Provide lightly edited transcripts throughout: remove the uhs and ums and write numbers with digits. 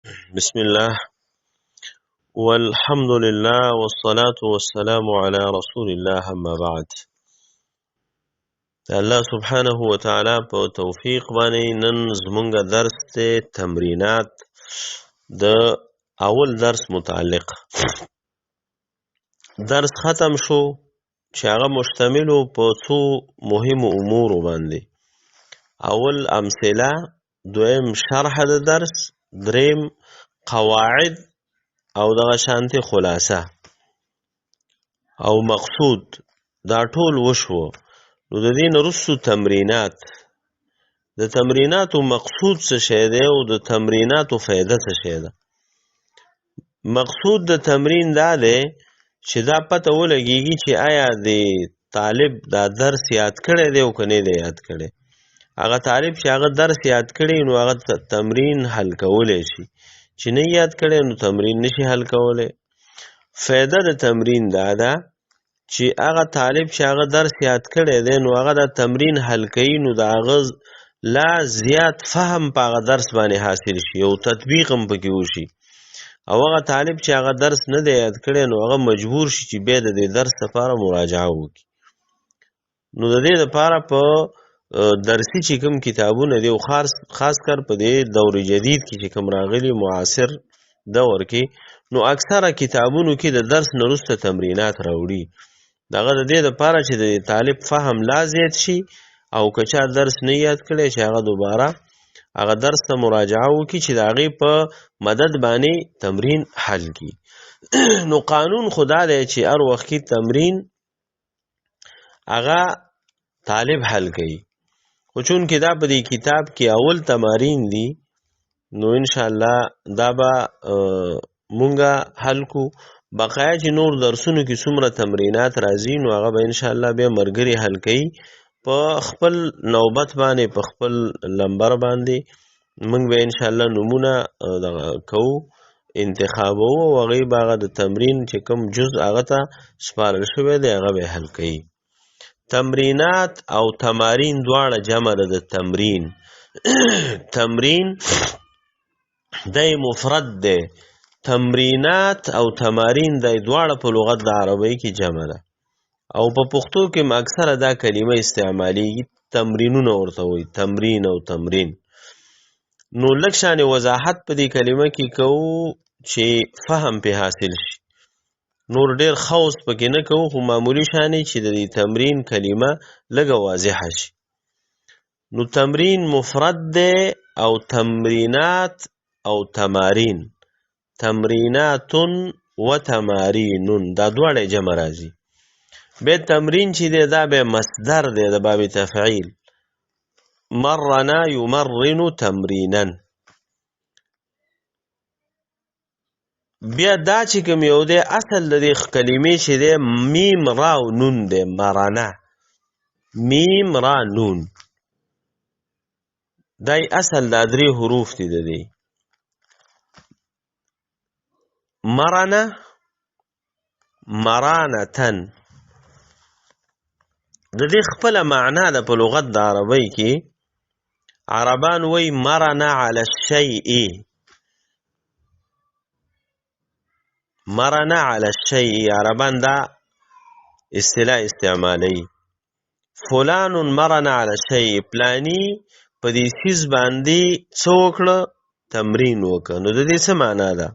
بسم الله والحمد لله والصلاة والسلام على رسول الله أما بعد. الله سبحانه وتعالى په توفیق باندې نن زمونږ درس ته تمرینات د اول درس متعلق درس ختم شو چې هغه مشتمل په څو مهم امور باندې. اول امثله، دویم شرح د درس، دریم قواعد او دغه شانتي خلاصه او مقصود. دا ټول وشو. نو د دې نه وروسته تمرینات، د تمریناتو مقصود څه شی دی او د تمریناتو فایده څه شی ده. مقصود د تمرین دا دی چې دا پته ولګیږي چې آیا د طالب دا درس یاد کړی دی او که نه دی یاد کړی. هغه طالب چې هغه درس یاد کړی نو هغه تمرین حل کولی شي، چې نه یاد کړی نو تمرین نشي حل کولی. فایده د تمرین دا ده چې هغه طالب چې هغه درس یاد کړی دی نو هغه د تمرین حل کوي، نو د هغه لا زیات فهم په هغه درس باندې حاصل شي او تطبیق هم پکې وشي. او هغه طالب چې هغه درس نه دی یاد کړی نو هغه مجبور شي چې بیا د دې درس لپاره مراجعه وکړي. نو د دې لپاره په درسي چې کوم کتابونه دي او خاص کر په دې دور جدید کې چې کوم راغلي معاصر دور کې، نو اکثره کتابونو کې د درس نه وروسته تمرینات راوړي. دغه د دې لپاره چې د طالب فهم لا زیات شي او که چا درس نه یاد کړی چې هغه دوباره هغه درس ته مراجعه وکړي چې د هغې په مدد باندې تمرین حل کړي. نو قانون خدا دی چې هر وخت کې تمرین هغه طالب حل کوي، خو چون کې دا په دې کتاب کې اول تمارین دي نو انشاءالله دا به مونږه حل کو. بقایا چې نور درسونو کې څومره تمرینات راځي نو هغه به انشاءالله بیا ملګري حل کوي په خپل نوبت باندې، په خپل لمبر باندې. مونږ به انشاءالله نمونه کوو، انتخابو او هغې به هغه د تمرین چې کوم جز هغه ته سپارل شوی دی هغه به حل کوي. تمرینات او تمارین دواړه جمع ده د تمرین. تمرین دی مفرد دی، تمرینات او تمارین دی دواړه په لغت د عربی کې جمع ده. او په پښتو کې اکثره دا کلمه استعمالیږي، تمرینونه ورته وایي، تمرین او تمرین. نو لږ شانې وضاحت په دې کلمه کې کوو چې فهم پې حاصل شي. نور ډیر خوص پکې نه کوو، خو معمولی شانې چې د دې تمرین کلمه لږه واضحه شي. نو تمرین مفرد دی او تمرینات او تمارین، تمریناتن و تمارینن دا دواړه جمع راځي. بیا تمرین چې دی دا بیا مصدر دی د باب تفعیل، مرنا یمرن تمرینا. بیا دا چې کوم یو دی اصل د دې کلمې چې دی میم را او نون دی، مرنا میم را نون، دای اصل دا درې حروف دي د دې. مرنا، مرانتن، د دې خپله معنا ده په لغت د عربی کې. عربان وی مرنا علی الشیء، مرنا علی الشیء، عربان دا اصطلاح استعمالی. فلان مرنا علی الشیء، پلانی په دې څیز باندې څه وکړه؟ تمرین وکړه. نو د دې څه معنا ده؟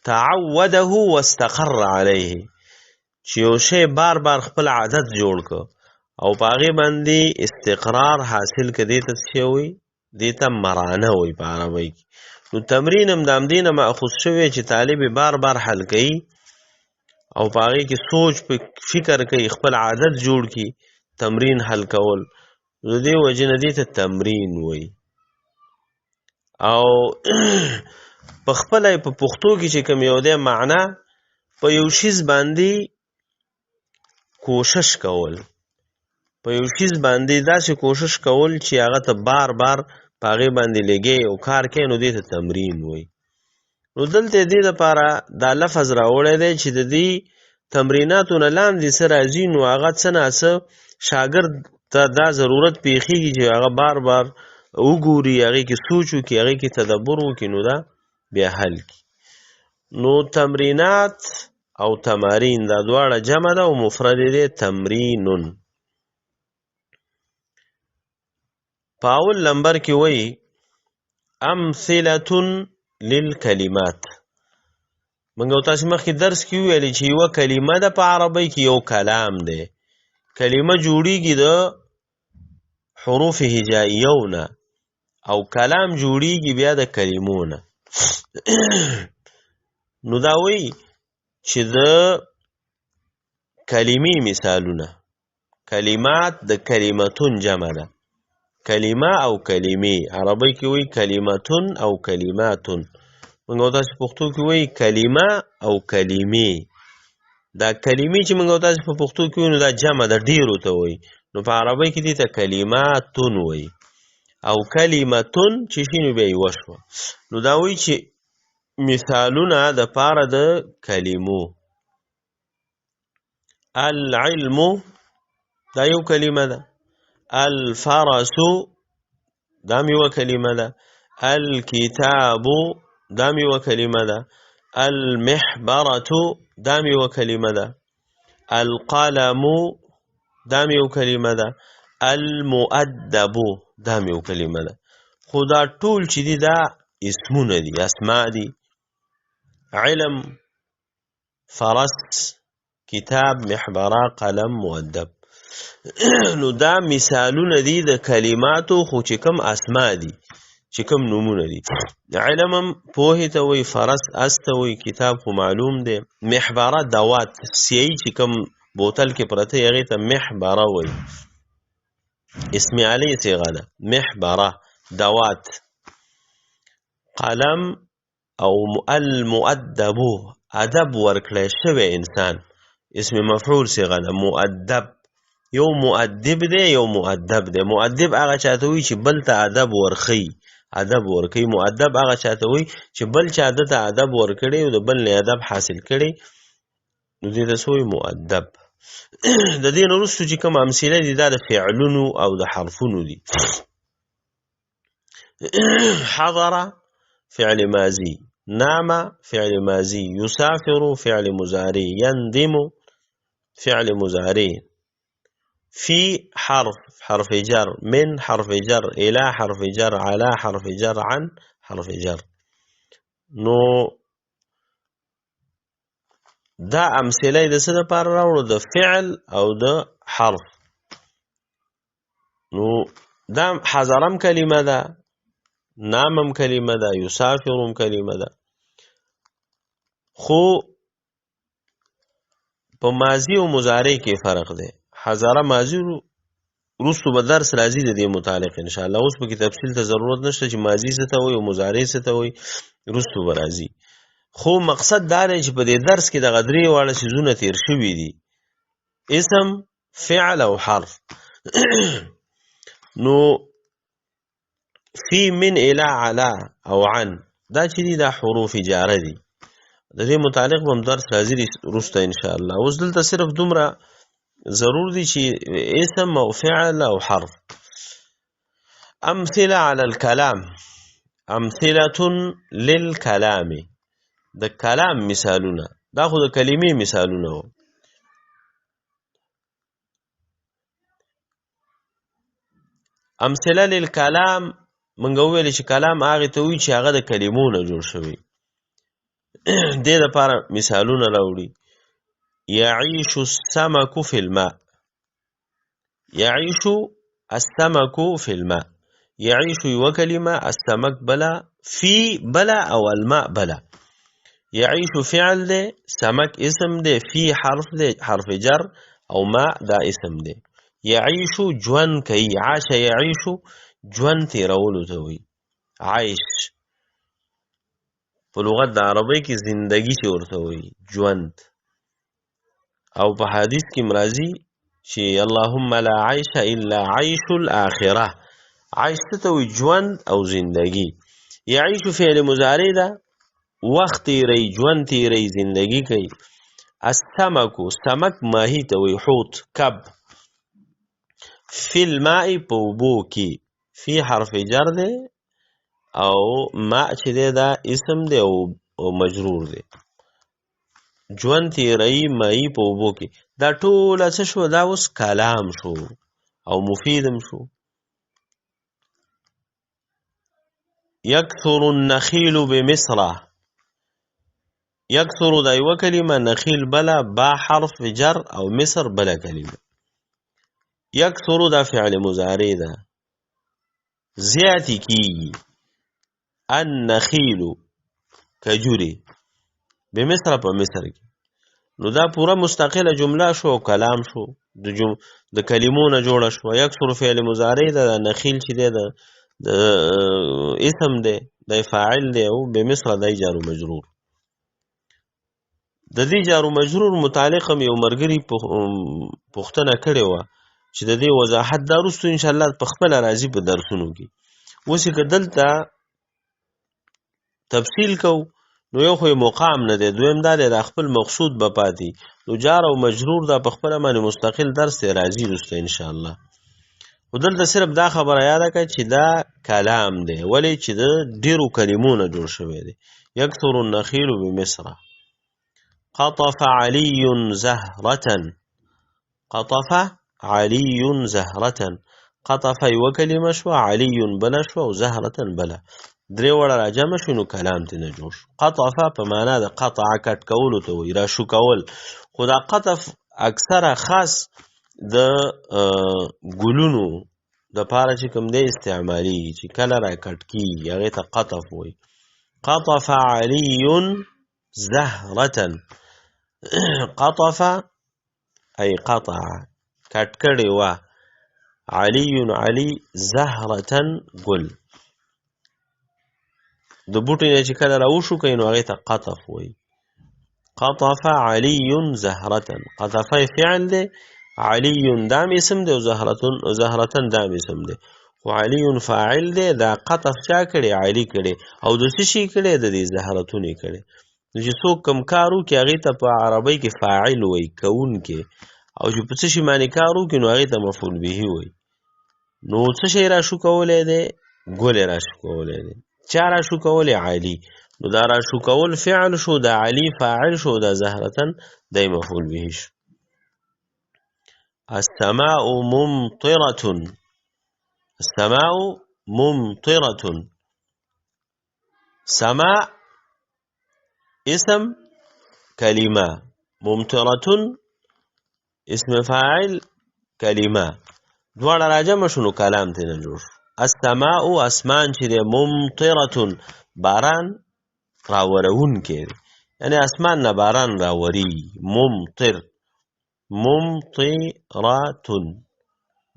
تعوده واستقر علیه، چې یو شی بار بار خپل عادت جوړ که او په هغې باندې استقرار حاصل که، دې ته څه وایي؟ دې ته مرانه وایي په عربی کې. نو تمرین هم د همدې نه ماخوذ شوی چې طالب بار بار حل کوي او په هغې کې سوچ په فکر کوي، خپل عادت جوړ کړي تمرین حل کول. د دې وجې نه دې ته تمرین وایي. او په خپله په پښتو کې چې کوم یو دی معنا، په یو شیز باندې کوشش کول، په یو شیز باندې داسې کوشش کول چې هغه ته بار بار په هغې باندې لګې او کار کوي، نو دې ته تمرین وایي. نو دلته دې دپاره دا لفظ راوړی دی چې د دې تمریناتو نه لاندې څه راځي نو هغه څه نه څه شاګرد ته دا ضرورت پیښیږي چې هغه بار بار وګوري، هغې کې سوچ وکړي، هغې کې تدبر وکړي، نو دا بیا حل کړي. نو تمرینات او تمارین دا دواړه جمع ده او مفرد دی تمرینون. په اول نمبر کې وایي امثله للکلمات. موږ او تاسې مخکې درس کې وویلې چې یوه کلمه ده په عربۍ کې یو کلام دی. کلمه جوړیږي د حروف هجائیو نه او کلام جوړیږي بیا د کلمو نه. نو دا وایي چې د کلمې مثالونه، کلمات د کلمتون جمع ده، کلمه او کلمې. عربی کې وایي کلمتون او کلماتون. موږ او تاسې پښتو کې وایي کلمه او کلمې. دا کلمې چې موږ او تاسې په پښتو کې وایو نو دا جمع ده، ډېرو ته وایي. نو په عربی کې دې ته کلماتون وایي او کلمتون چې شي نو بیا یوه شوه. نو دا وایي چې مثالونه د پاره د کلمو. العلم دا یو کلمه ده، الفرس دا یوه کلمه ده، الکتاب دا یوه کلمه ده، المحبرة دا یوه کلمه ده، القلم دا یوه کلمه ده، المؤدب دا یوه کلمه ده. خو دا ټول چې دي دا اسمونه دي، اسماء دي. علم، فرس، کتاب، محبره، قلم، مؤدب. نو دا مثالونه دي د کلماتو، خو چې کوم اسماء دي، چې کوم نومونه دي. علم هم پوهې ته وایي، فرس اس ته وایي، کتاب خو معلوم دی، محبره دوات سیایي چې کوم بوتل کې پرته هغې ته محبره وایي، اسم علی صیغه ده، محبره دوات. قلم او المؤدب ادب ورکړی شوی انسان، اسم مفعول صیغه ده، مؤدب. یو مؤدب دی یو مؤدب دی. مؤدب هغه چاته وایي چې بل ته ادب ورښیي، ادب ورکوي. مؤدب هغه چاته وایي چې بل چا ده ته ادب ورکړی او د بل نه ادب حاصل کړی، نو دې ته څه وایي؟ مؤدب. د دې نه وروستو چې کوم امثله دي دا د فعلونو او د حرفونو دي. حضر فعل ماضي، نام فعل ماضي، يسافر فعل مضارع، يندم فعل مضارع. في حرف جر، من حرف جر، إلى حرف جر، على حرف جر، عن حرف جر. نو دا امثله د څه دپاره راوړو؟ د فعل او د حرف. نو دا حضرم کلمه ده، نامم کلمه ده، یسافرم کلمه ده. خو په ماضی او مضارع کې فرق دی. حضره ماضی وروستو به درس راځي د دې متعلق انشاءالله. اوس پکې تفصیل ته ضرورت نشته چې ماضي څه ته وایي او مضارع څه ته وایي، وروستو به راځي. خو مقصد دا دی چې په دې درس کې دغه درې واړه څیزونه تیر شوي دي، اسم، فعل او حرف. نو فی، من، الی، علی او عن دا چې دي دا حروف جاره دي. د دې متعلق به هم درس راځي وروسته انشاءالله. اوس دلته صرف دومره ضرور دي چې اسم او فعل او حرف. امثله علی الکلام، امثله للکلام، د کلام مثالونه. دا خو د کلمې مثالونه وو. امثله للکلام منګه وویل چې کلام هغې ته وایي چې هغه د کلمو نه جوړ شوی. دې دپاره مثالونه راوړي. یعیش السمک فی الماء، یعیش السمک فی الماء. یعیش یوه کلمه، السمک بله، فی بله او الماء بله. یعیش فعل دی، سمک اسم دی، فی حرف دی، حرف جر، او ما دا اسم دی. یعیش ژوند کوي، عاش یعیش ژوند تیرولو ته وایي. عیش په لغت د عربۍ کې زندگی چې ورته وایي، ژوند. او په حدیث کې راځي چې اللهم لا عیش الا عیش الاخره. عیش څه ته وایي؟ ژوند او زندگی. یعیش فعل مضارع ده، وخت تیری، ژوند تیری، زندگی کوي. السمک، سمک ماهی ته وایي، حوت، کب. فی الماء په اوبو کې، فی حرف جر دی او ما چې دی دا اسم دی او مجرور دی. ژوند تیرئی مئی په اوبو کې، دا ټوله څه شو؟ دا اوس کلام شو او مفیدم شو. یکثر النخیل بمصر، یکثر دا یوه کلمه، نخیل بله، با حرف جر او مصر بله کلمه. یکثر دا فعل مضارع ده، زیاتی کیږي. النخیل کجوري بمصر په مصر کې. نو دا پوره مستقله جمله شو او کلام شو، د کلمو نه جوړه شو. یکثر فعل مضارع ده، نخیل چې دی د اسم دی، د فاعل دی، او بمصر دی جار مجرور. د دې جار مجرور متعلق هم یو ملګري پوښتنه کړې وه چې د دې وضاحت دا وروستو انشاءالله په خپله راځي په درسونو کې. اوس یې که دلته تفصیل کو نو یو خو مقام نه دی، دویم دا دی د خپل مقصود به پاتې. نو جار او مجرور دا په خپله باندې مستقل درس دی راځي وروسته انشاءالله. خو دلته صرف دا خبره یاده کړه چې دا کلام دی، ولې چې د ډېرو کلمو نه جوړ شوی دی. یکثر النخیل بمصر. قطف علی زهرة، قطف علی زهرة. قطف یوه کلمه شوه، علی بله شوه او زهرة بله، درې وړه راجمع شو نو کلام ته نه جوړ شو. قطف په معنا د قطع کټ کولو ته وایي، راشو کول. خو دا قطف اکثره خاص د ګلونو دپاره چې کوم دی استعمالیږي، چې کله را کټ کېږي هغې ته قطف وایي. قطف علی زهرة. قطف ای قطع کټ کړې وه، علی علی زهرة ګل. د بوټي نه چې کله راوشو کوي نو هغې ته قطف وایي. قطف علی زهرة. قطف فعل دی، علی دام اسم دی او زهرة دام اسم دی، خو علی فاعل دی. دا قطف چا کړی؟ علی کړی. او د څه شي کړی؟ د دې زهرتون یې کړی. نو چې څوک کوم کار وکړي هغې ته په عربۍ کې فاعل وایي، کوونکی. او چې په څه شي باندې کار وکړي نو هغې ته مفعول به وایي. نو څه شی راشو کولی دی؟ ګل یې راشو کولی دی. چا راشو کولی؟ علی. نو دا راشو کول فعل شو، دا علی فاعل شو، دا زهرة دی مفعول به شو. السماء ممطرة، السماء ممطرة. سماء اسم کلمه، ممطرة اسم فاعل کلمه، دواړه راجمع شو نو کلام ته نه جوړ شو. السماء اسمان چې دی، ممطرة باران راورونکی دی، یعنی اسمان نه باران راوري. ممطر، ممطرة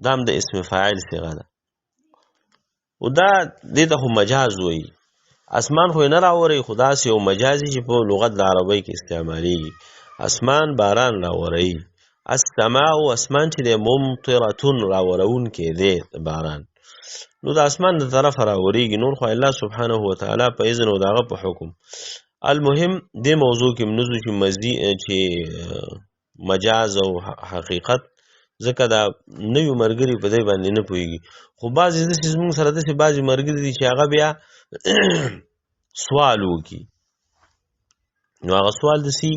دا هم د اسم فاعل صیغه ده. او دا دې ته خو مجاز وایي، اسمان خو یې نه راوري، خو داسې یو مجازي چې په لغت د عربۍ کې استعمالیږي. اسمان باران راوروي. السماء اسمان چې دی، ممطرة راورونکی دی د باران. نو د اسمان د طرفه راوریږي، نور خو الله سبحانه وتعالی په اذن او د هغه په حکم. المهم دې موضوع کې منځو چې مجاز او حقیقت، ځکه دا نوي ملګري په دې باندې نه پوهېږي. خو بعضې داسې زموږ سره داسې بعضې ملګري دي چې هغه بیا سوال وکړي، نو هغه سوال داسې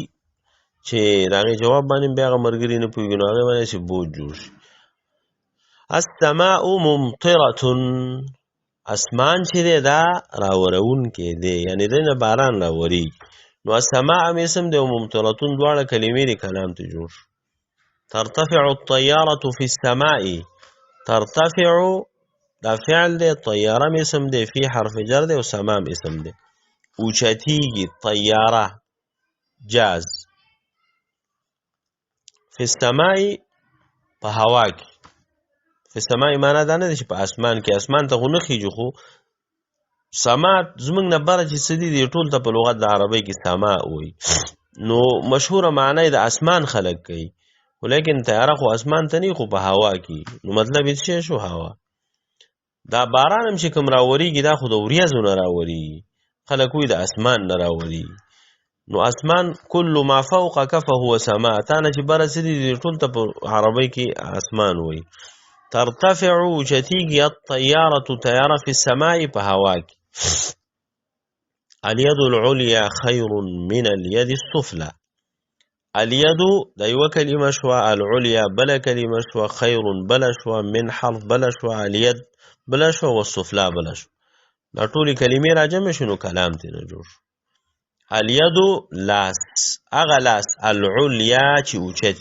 چې د هغې جواب باندې بیا هغه ملګري نه پوهېږي، نو هغې باندې داسې بوج جوړ شي. السماء ممطرة، اسمان چې دی دا راورونکی دی، یعنې دی نه باران راورېږي. نو السماء هم اسم دی او ممطرة دواړه کلمې د کلام ته جوړ شو. ترتفع الطیارة فی السماء. ترتفع دا فعل دی، طیاره هم اسم دی، فی حرف جر دی او سما هم اسم دی. اوچتیږي طیاره، جاز. فی السماء په هوا کې. فی السماء معنا دا نه دی چې په اسمان کې، اسمان ته خو نه خیږي، خو سما زموږ نه بره چې څه دي ټول ته په لغت د عربۍ کې سما وایي. نو مشهوره معنی د اسمان خلق کوي، ولیکن طیاره خو اسمان ته نه، خو په هوا کې. نو مطلب یې څه شو؟ هوا. دا باران هم چې کوم راوریږي دا خو د وریځو نه راوریږي، خلک وایي د اسمان نه راوریږي. نو اسمان کل ما فوقک فهو سما، تا نه چې بره څه دي ټول ته په عربۍ کې اسمان وایي. ترتفع اوچتیږي الطیارة طیاره فی السماء په هوا کې. الید العلیا خیر من الید السفلى. الید د یوه کلمه شوه، العلیا بله کلمه شوه، خیر بله شوه، من حرف بله شوه، الید بله شوه، والسفلا بله شوه. دا ټولې کلمې راجمع شو نو کلام ترې نه جوړ شو. الید لاس، هغه لاس، العلیا چې اوچت،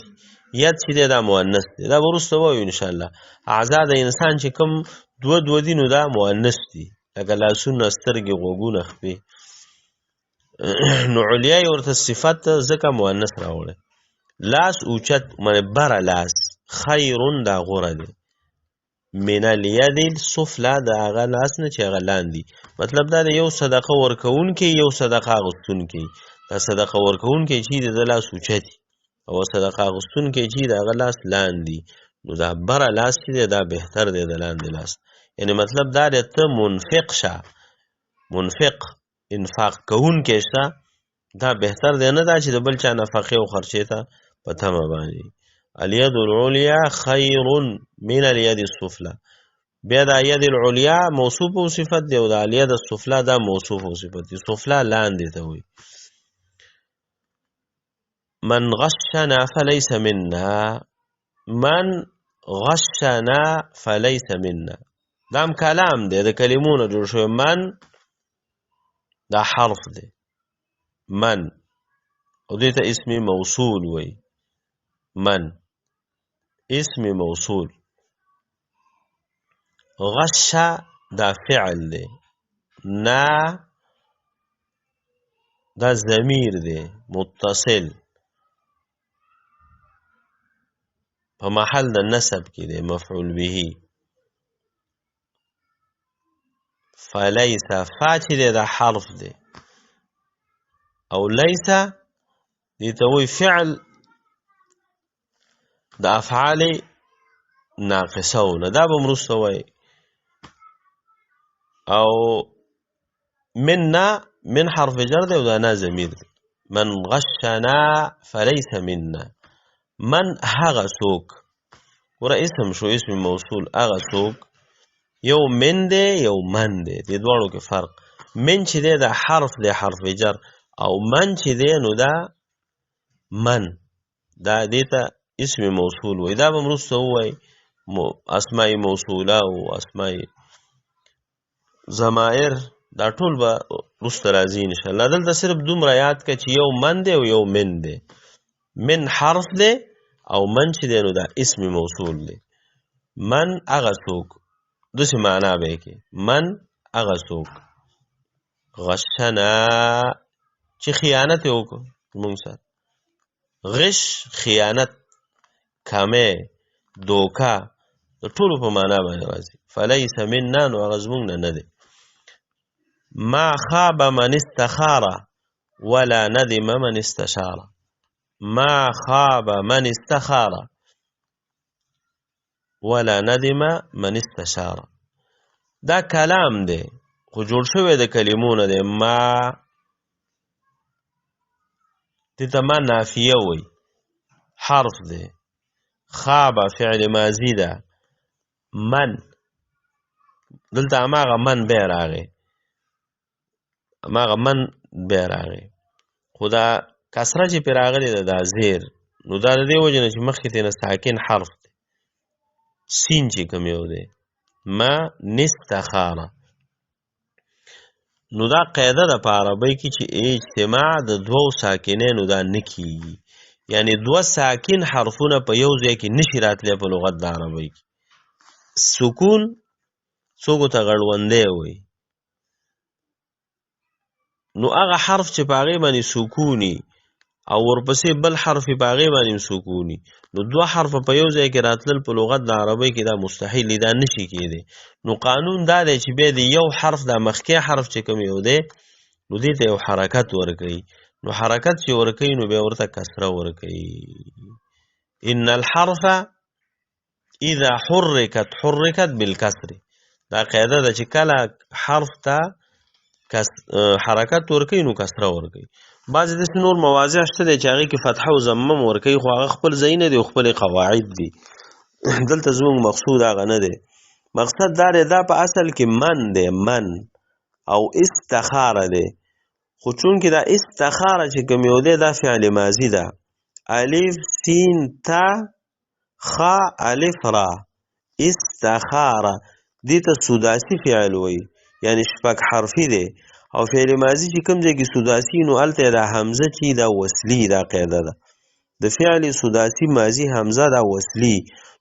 ید چې دی دا مؤنث دی، دا به وروسته وایو انشاءالله. اعضا د انسان چې کوم دوه دي نو دا مؤنث دي، لکه لاسونه، سترګې، غوږونه، خپې. نو علیا یې ورته صفت ځکه مؤنث راوړی. لاس اوچت معنی بره لاس، خیرون دا غوره دی، من الید السفلی د هغه لاس نه چې هغه لاندې. مطلب دا دی یو صدقه ورکوونکی یو صدقه اغوستونکی. دا صدقه ورکوونکی چې د لاس اوچتي او صدقه اغوستونکی چې د هغه لاس لاندې، نو دا بره لاس چې دی دا بهتر دی د لاندې لاس. یعنی مطلب دا دی ته منفق شه، منفق انفاق کوونکی شه، دا بهتر دی، نه دا چې د بل چا نفقې او خرچې ته په تمه باندې. الید العلیا خیر من الید السفلی. بیا دا ید العلیا موصوف او صفت دی او دا الید السفلی دا موصوف او صفت دی. سفلی لاندې ته وایي. من غشنا فلیس منا، من غشنا فلیس منا. دا هم کلام دی، د کلمونه جوړ شوی. من دا حرف دی، من، او دې ته اسم موصول وایي. من اسم موصول. غش دا فعل دی، نا دا ضمیر دی متصل په محل د نسب کې دی، مفعول به. فلیس، فا چې دی دا حرف دی، او لیس دې ته وایي فعل د افعال ناقصونه، دا به وروسته وایي. او منا، من حرف جر دی او دا نا ضمیر دی. من غشنا فلیس منا. من هغه څوک، ګوره اسم شو، اسم موصول، هغه څوک. یو من دی یو من دی، دې دواړو کې فرق. من چې دی دا حرف دی، حرف جر، او من چې دی نو دا من، دا دې ته اسم موصول وایي. دا به وروسته ووایي اسماء موصوله او اسماء ضمائر، دا ټول به وروسته راځي انشاءالله. دلته صرف دومره یاد کړه چې یو من دی او یو من دی. من حرف دی او من چې دی نو دا اسم موصول دی. من هغه څوک، داسې معنا به یې کې، من هغه څوک. غشنا چې خیانت یې وکړو موږ سره. غش خیانت، کمې، دوکه، د ټولو په معنا باندې راځي. فلیس منا نو هغه زموږ نه نه دی. ما خاب من استخار ولا ندم من استشار. ما خاب من استخار ولا ندم من استشار. دا کلام دی خو جوړ شوی د کلمونه دی. ما دې ته ما نافیه وایي، حرف دی. خاب فعل ماضی ده. من دلته هماغه من بیا راغی، هماغه من بیا راغی، خو دا کسره چې پرې راغلې ده دا زیر، نو دا د دې وجې نه چې مخکې ترې نه ساکن حرف دی، سین چې کوم یو دی. ما نستخاره. نو دا قاعده ده په عربی کې چې اجتماع د دوو ساکنینو دا نه کیږي. یعنی دوه ساکن حرفونه په یو ځای کې نشي راتلی په لغت د عربی کې. سکون څوک ته غړوندی وایي. نو هغه حرف چې په هغې باندې سکوني او ورپسې بل حرف په هغې باندې سکوني، نو دوه حرف په یو ځای کې راتلل په لغت د عربی کې دا مستحیل دی، دا نشي کېدی. نو قانون دا دی چې بیا د یو حرف دا مخکې حرف چې کوم یو دی نو دې ته یو حرکت ورکوي. نو حرکت چې ورکوي نو بیا ورته کسره ورکوي. ان الحرف اذا حرکت بالکسر. دا قاعده ده چې کله حرف ته حرکت ورکوي نو کسره ورکوي. بعضې داسې نور مواضع شته دی چې هغې کې فتحه او ضمه ورکوي، خو هغه خپل ځایونه دي او خپلې قواعد دي. دلته زموږ مقصود هغه نه دی. مقصد دا دی دا په اصل کې من دی، من او استخاره دی، خو چونکې دا استخاره چې کوم یو دی دا فعل ماضي ده، الف سین تا خا الف را، استخاره دې ته سداسي فعل وایي، یعنی شپږ حرفي دی. او فعل ماضي چې کوم ځای کې سداسي نو هلته دا حمزه چې دا وصلي، دا قاعده ده د فعل سداسي ماضي حمزه دا وصلي،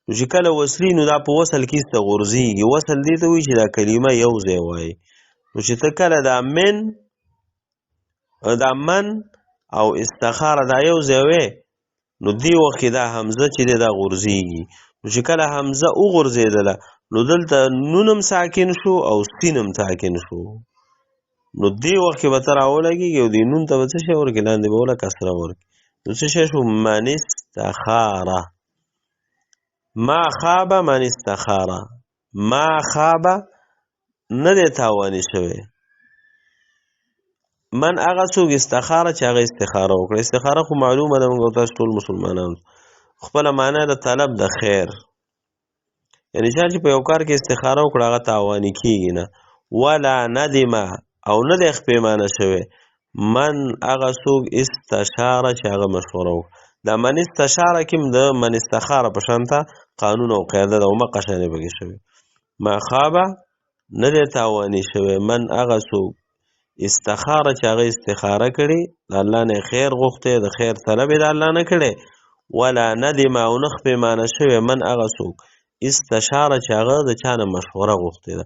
نو چې کله وصلي نو دا په وصل کې استغورځېږي. وصل دې ته وایي چې دا کلمه یو ځای وایي. نو چې ته کله دا من او استخاره دا یو ځای وایي نو دې وخت کې دا حمزه چې دی دا غورځېږي. نو چې کله حمزه وغورځېدله نو دلته نونم ساکن شو او سینم ساکن شو، نو دې وخت کې به ته راولګېږي او دې نون ته به څه شی ورکړي، لاندې به وله کسره ورکړي. نو څه شی شو؟ من استخاره. ما خابه من استخاره، ما خابه نه دی تاواني شوی. من هغه څوک استخاره چې هغه استخاره وکړه. استخاره خو معلومه ده موږ تاسو ټول مسلمانانو، خپله معنا د طلب د خیر، یعنی چا چې په یو کار کې استخاره وکړه هغه تاواني کېږي نه. ولا ندمه او نه دی خپېمانه شوی. من هغه څوک استشاره چې هغه مشوره وکړه. دا من استشاره کې د من استخاره په شانته قانون او قاعده ده او مقه شانې پکې شوی. ما خابه نه دی تاواني شوی. من هغه څوک استخاره چې هغه استخاره کړي د الله نه خیر غوښتی، د خیر طلب یې د الله نه کړی. ولا ندم او نه خپېمانه شوی. من هغه څوک استشاره چې هغه د چا نه مشوره غوښتې ده.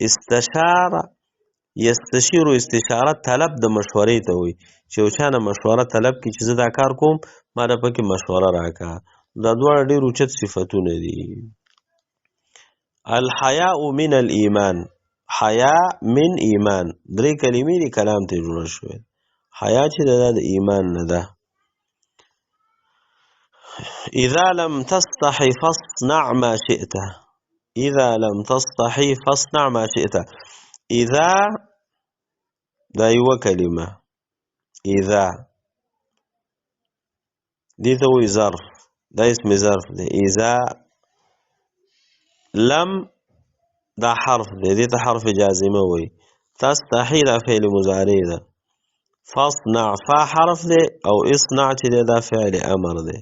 استشاره یستشیرو استشاره طلب د مشورې ته وایي، چې یو چا نه مشوره طلب کړي چې زه دا کار کوم ما د پکې مشوره راکړه. دا دواړه ډېر اوچت صفتونه دي. الحیاء من الایمان، حیا من ایمان، درې کلمې دي کلام ته جوړه شوې. حیا چې دا د ایمان نه ده. اذا لم تستحي فاصنع ما شئت، اذا لم تستحي فاصنع ما شئت. اذا دا یوه کلمه، اذا دې ته وایي ظرف، دا اسم ظرف دی. اذا لم دا حرف دی، دې ته حرف جازمه وایي. تستحي دا فعل مضارع ده. فاصنع فا حرف دی او اصنع چې دی دا فعل امر دی.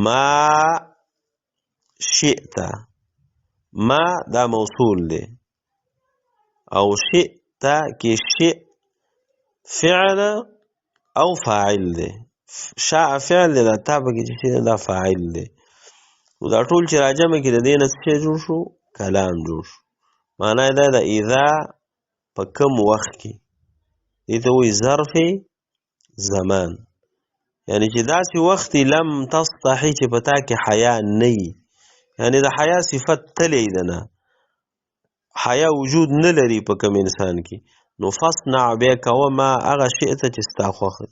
ما شئت، ما دا موصول دی او شئت کې شئ فعل او فاعل دی. شاء فعل دی، دا تا پکې چې دا فاعل دی. دا ټول چې راجمع کې د دې نه څه جوړ شو؟ کلام جوړ شو. معنا یې دا ده اذا په کوم وخت کې، دې ته وایي ظرف زمان، یعنی چې داسې وخت لم تستحي چې په تا کې حیا نه وي، یعنی د حیا صفت تلی ده نه، حیا وجود نه لري په کوم انسان کې. نو فاصنع بیا کوه ما هغه شئته چې ستا خوښه،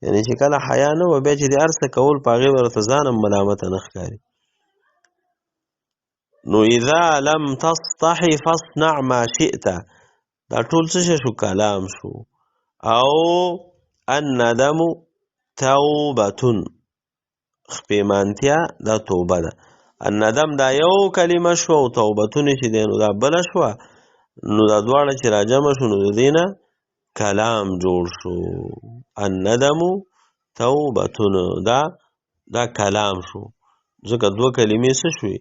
یعنی چې کله حیا نه وه بیا چې د هر څه کول په هغې به راته ځان هم ملامته نه ښکاري. نو اذا لم تستحي فاصنع ما شئت، دا ټول څه شو؟ کلام شو. او الندم توبتون، خپېمانتیا دا توبه ده. الندم دا یو کلمه شو او توبتون چې دی نو دا بله شوه. نو دا دواړه چې راجمع شو نو د دې نه کلام جوړ شو. الندم توبتون دا کلام شو، ځکه دوه کلمې څه شوې؟